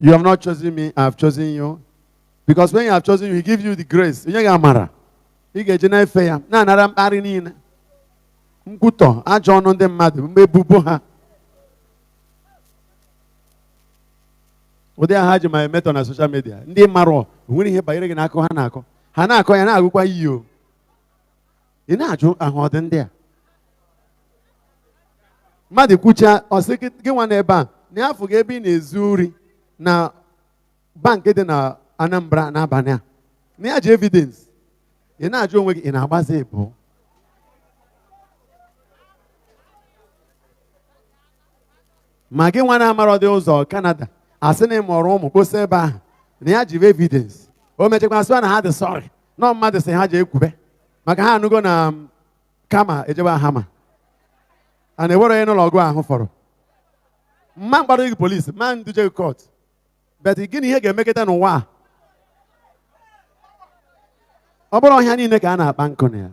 You have not chosen me, I have chosen you. Because when you have chosen you, he gives you the grace. You get mara. He get you fair. Na naram arinine. Mkuto. A John on them mad. Mbebuboha. Ode haji my met on social media. Ndi maro. Wini he bayire na ako hanako. Hanako ya na agukwa iyo. Ina ajo ahoden there. Madi kucha osiki gwan eba. Ni afu ga ebe na-ezuri na bank dị na Anambra n'abalị a. Na ya ji evidence. Ị na-ajụ onwe gị ị na-agbazi ebu. Ma gị nwa na-amara dị ụzọ Canada asị na ịmụrụ ụmụ kposa ebe ahụ na ya ji evidence. O mechakwa sị na ha dị sorry. Nọ mmadụ sị ha ji ekwube maka ha anụgo na kama ejebe ahama. A na-ewere onye n'ụlọ ọgụ ahụ fọrọ. Mma mgbado gị polisi, ma nduje court. But gịnị ihe ga-emekọta n'ụwa a? Ọ bụrụ ọhịa niile ka a na-akpa nkụ na ya.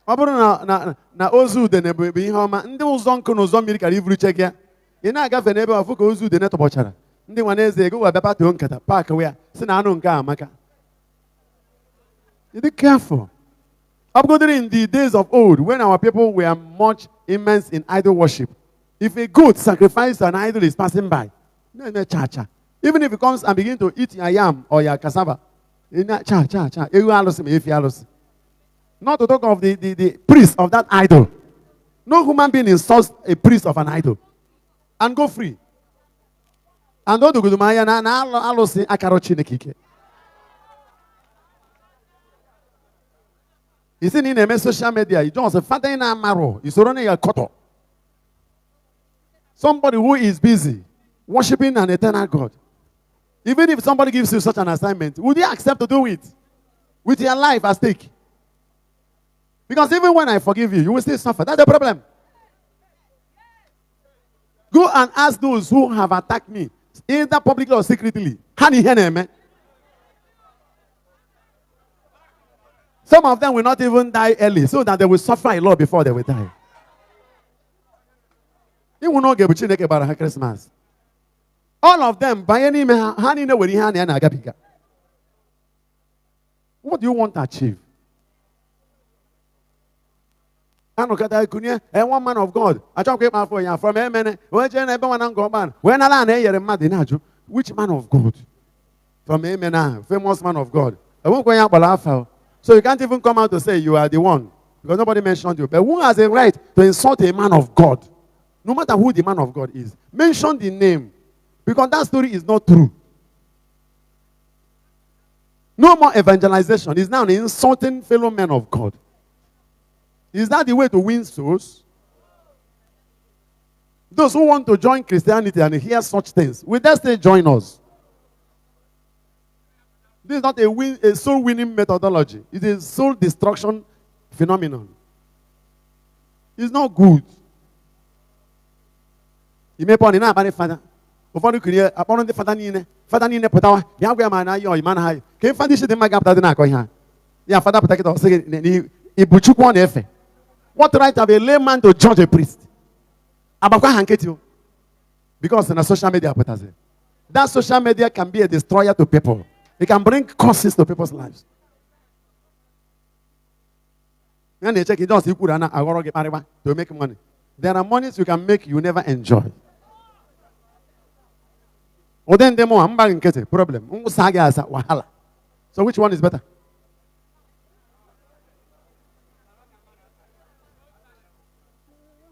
Ọ bụrụ na ozu udene bụ ihe ọma, ndị ụzọ nkụ na ụzọ mmiri kara ivuru cheke ya. Ị na-agafe n'ebe ọfụ ka ozu udene tọgbọchara. Ndị nwa na-eze ego wee bịa patio nkata paak wea si na anụ nke a amaka. Be careful. Upgrading in the days of old, when our people were much immense in idol worship, if a goat sacrificed an idol is passing by, no cha-cha. Even if it comes and begin to eat your yam or your cassava, cha-cha-cha. Not to talk of the priest of that idol. No human being insults a priest of an idol. And go free. And don't do good maya na alosi akaro chinekike. You see in the social media, you don't say father in amaro, you surrounding your koto. Somebody who is busy worshiping an eternal God. Even if somebody gives you such an assignment, would you accept to do it with your life at stake? Because even when I forgive you, you will still suffer. That's the problem. Go and ask those who have attacked me, either publicly or secretly. Some of them will not even die early, so that they will suffer a lot before they will die. He will not get about Christmas. All of them, by any man, what do you want to achieve? And one man of God, I talk about for you from Amen. Which man of God? From Amen, famous man of God. I won't go out. So you can't even come out to say you are the one. Because nobody mentioned you. But who has a right to insult a man of God? No matter who the man of God is. Mention the name. Because that story is not true. No more evangelization. It's now insulting fellow men of God. Is that the way to win souls? Those who want to join Christianity and hear such things, will they still join us? This is not a soul-winning methodology. It is soul destruction phenomenon. It's not good. You may point out about father. Before you create upon the father nine potawa, Yagama, your man high. Can find this in my gap that I yeah, father protected or say, Ibuchukwan Efe. What right have a layman to judge a priest? Abakwa hanketu. Because in a social media, that social media can be a destroyer to people. It can bring curses to people's lives. And they check it does to make money. There are monies you can make you never enjoy. Or then demo problem. So which one is better?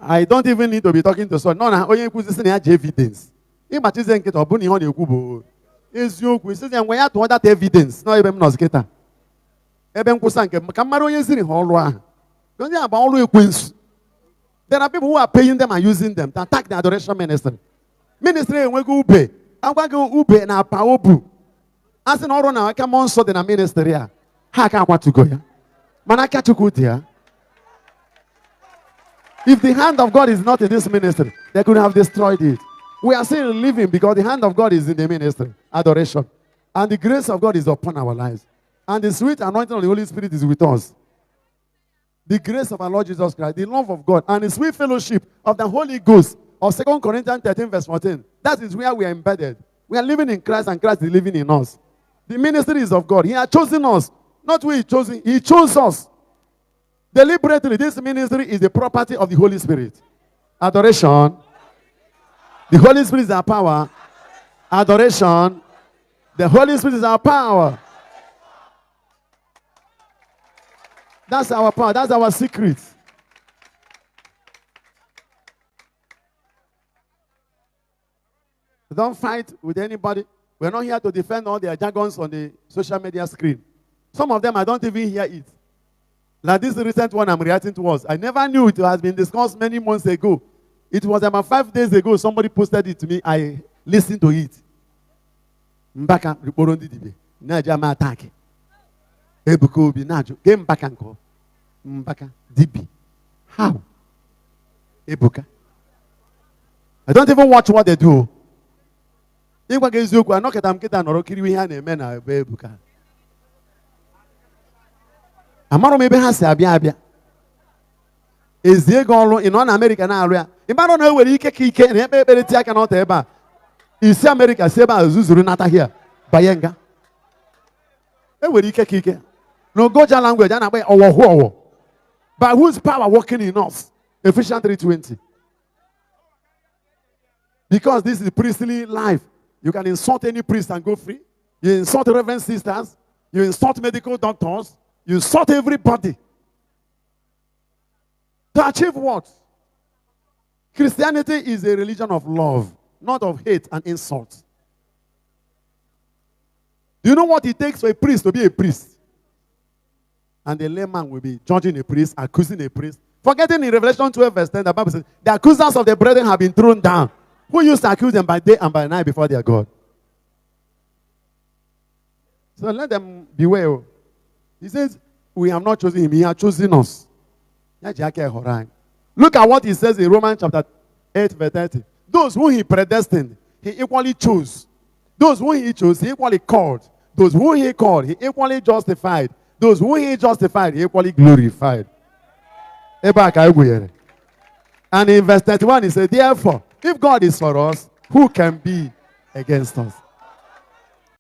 I don't even need to be talking to someone. No, only evidence. Is you says and we have to that evidence. No, even not skater. Eben Kusanke, Camaro is in Holwa. Don't you have all queens? There are people who are paying them and using them to attack the adoration ministry. Ministry we go pay. I'm going to go ube na paobu. As an order now, I come on so the ministry. How can I want to go here? Manaka to go there. If the hand of God is not in this ministry, they could have destroyed it. We are still living because the hand of God is in the ministry. Adoration. And the grace of God is upon our lives. And the sweet anointing of the Holy Spirit is with us. The grace of our Lord Jesus Christ, the love of God, and the sweet fellowship of the Holy Ghost of 2 Corinthians 13 verse 14 That is where we are embedded. We are living in Christ and Christ is living in us. The ministry is of God. He has chosen us. Not we chosen. He chose us. Deliberately, this ministry is the property of the Holy Spirit. Adoration. The Holy Spirit is our power. Adoration. The Holy Spirit is our power. That's our power. That's our secret. Don't fight with anybody. We're not here to defend all their jargons on the social media screen. Some of them, I don't even hear it. Like this recent one I'm reacting towards. I never knew it has been discussed many months ago. It was about 5 days ago. Somebody posted it to me. I listened to it. Mbaka, Riporondi Dibe. Naja ma attack. Ebuko Obi Najo. Game Mbaka nko. Mbaka Dibi. How? Ebuka. I don't even watch what they do. I'm not maybe has abia. Is there going in one American area? If I don't know where you can and cannot ever. You see America, Seba Zuzurunata here. Bayenga. Where you can no Goja language and away or but whose power working in us? Ephesians 3:20. Because this is priestly life. You can insult any priest and go free. You insult reverend sisters. You insult medical doctors. You insult everybody. To achieve what? Christianity is a religion of love, not of hate and insult. Do you know what it takes for a priest to be a priest? And the layman will be judging a priest, accusing a priest. Forgetting in Revelation 12 verse 10, the Bible says, the accusers of the brethren have been thrown down. Who used to accuse them by day and by night before their God? So let them beware. He says, we have not chosen him. He has chosen us. Look at what he says in Romans chapter 8 verse 30. Those who he predestined, he equally chose. Those who he chose, he equally called. Those who he called, he equally justified. Those who he justified, he equally glorified. And in verse 31, he said, therefore, if God is for us, who can be against us?